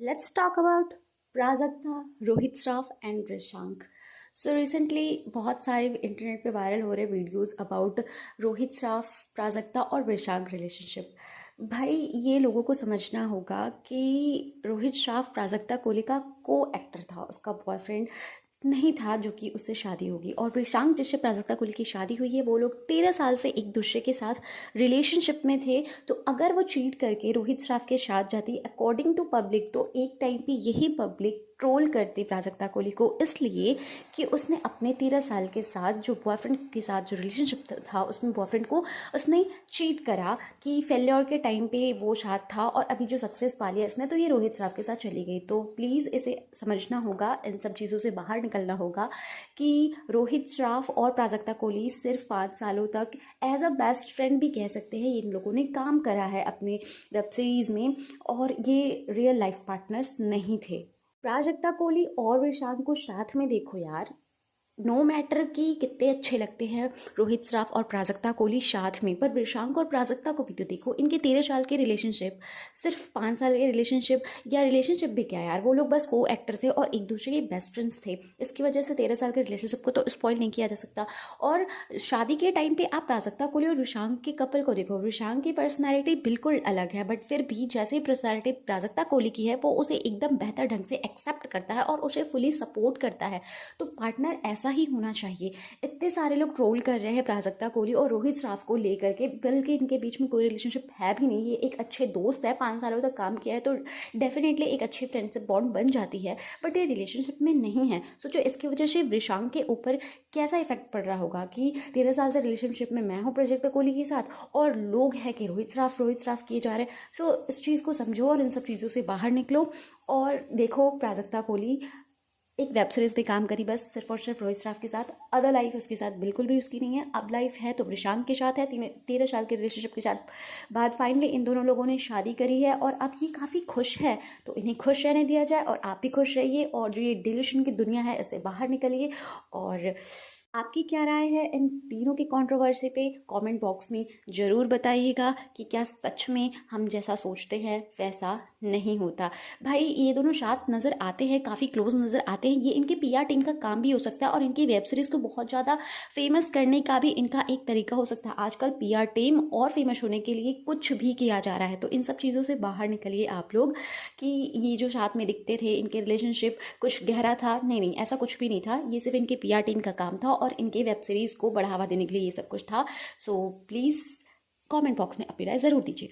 Let's talk about Prajakta, Rohit Shroff and Rishank. So recently बहुत सारे internet पे वायरल हो रहे वीडियोस अबाउट रोहित श्रॉफ, प्राजक्ता और रिशांक रिलेशनशिप। भाई ये लोगों को समझना होगा कि रोहित श्रॉफ प्राजक्ता कोहली का को एक्टर था, उसका बॉयफ्रेंड नहीं था जो कि उससे शादी होगी। और रिशांक जिससे प्राजक्ता कोहली की शादी हुई है वो लोग 13 साल से एक दूसरे के साथ रिलेशनशिप में थे। तो अगर वो चीट करके रोहित श्राफ के साथ जाती अकॉर्डिंग टू पब्लिक, तो एक टाइम पे यही पब्लिक ट्रोल करती प्राजक्ता कोहली को, इसलिए कि उसने अपने 13 साल के साथ जो बॉयफ्रेंड के साथ जो रिलेशनशिप था उसमें बॉयफ्रेंड को उसने चीट करा कि फेल्योर के टाइम पे वो साथ था और अभी जो सक्सेस पा लिया इसने तो ये रोहित श्राफ के साथ चली गई। तो प्लीज़ इसे समझना होगा, इन सब चीज़ों से बाहर निकलना होगा कि रोहित श्राफ और प्राजक्ता कोहली सिर्फ 5 सालों तक एज अ बेस्ट फ्रेंड भी कह सकते हैं। इन लोगों ने काम करा है अपने वेब सीरीज़ में और ये रियल लाइफ पार्टनर्स नहीं थे। प्राजक्ता कोहली और विशांत को साथ में देखो यार, नो मैटर कि कितने अच्छे लगते हैं रोहित श्राफ और प्राजक्ता कोहली साथ में, पर विशांक और प्राजक्ता को भी तो देखो। इनके 13 साल के रिलेशनशिप, सिर्फ 5 साल के रिलेशनशिप, या रिलेशनशिप भी क्या यार, वो लोग बस को एक्टर थे और एक दूसरे के बेस्ट फ्रेंड्स थे। इसकी वजह से 13 साल के रिलेशनशिप को तो स्पॉइल नहीं किया जा सकता। और शादी के टाइम पे आप प्राजक्ता कोहली और विशांक के कपल को देखो, विशांक की पर्सनैलिटी बिल्कुल अलग है, बट फिर भी जैसे पर्सनैलिटी प्राजक्ता कोहली की है वो उसे एकदम बेहतर ढंग से एक्सेप्ट करता है और उसे फुली सपोर्ट करता है। तो पार्टनर ऐसा ही होना चाहिए। इतने सारे लोग ट्रोल कर रहे हैं प्राजक्ता कोहली और रोहित श्राफ को लेकर के, बल्कि इनके बीच में कोई रिलेशनशिप है भी नहीं। ये एक अच्छे दोस्त है, 5 सालों तक काम किया है तो डेफिनेटली एक अच्छी फ्रेंडशिप बॉन्ड बन जाती है, बट ये रिलेशनशिप में नहीं है। सोचो इसकी वजह से विशांक के ऊपर कैसा इफेक्ट पड़ रहा होगा कि 13 साल से रिलेशनशिप में मैं हूँ प्राजक्ता कोहली के साथ और लोग हैं कि रोहित श्राफ किए जा रहे हैं। सो इस चीज़ को समझो और इन सब चीज़ों से बाहर निकलो और देखो प्राजक्ता कोहली एक वेब सीरीज पे काम करी बस सिर्फ और सिर्फ रोहित श्राफ के साथ। अदर लाइफ उसके साथ बिल्कुल भी उसकी नहीं है। अब लाइफ है तो विशांक के साथ है, 13 साल के रिलेशनशिप के साथ बाद फाइनली इन दोनों लोगों ने शादी करी है और अब ये काफ़ी खुश है। तो इन्हें खुश रहने दिया जाए और आप भी खुश रहिए और जो ये डिल्यूशन की दुनिया है इससे बाहर निकलिए। और आपकी क्या राय है इन तीनों की कंट्रोवर्सी पे, कमेंट बॉक्स में ज़रूर बताइएगा कि क्या सच में हम जैसा सोचते हैं वैसा नहीं होता। भाई ये दोनों साथ नज़र आते हैं, काफ़ी क्लोज नज़र आते हैं, ये इनके पीआर टीम का काम भी हो सकता है और इनकी वेब सीरीज़ को बहुत ज़्यादा फेमस करने का भी इनका एक तरीका हो सकता है। आजकल पीआर टीम और फेमस होने के लिए कुछ भी किया जा रहा है। तो इन सब चीज़ों से बाहर निकलिए आप लोग कि ये जो साथ में दिखते थे इनके रिलेशनशिप कुछ गहरा था, नहीं ऐसा कुछ भी नहीं था। ये सिर्फ इनके पीआर टीम का काम था और इनके वेब सीरीज़ को बढ़ावा देने के लिए ये सब कुछ था। सो प्लीज़ कमेंट बॉक्स में अपनी राय ज़रूर दीजिए।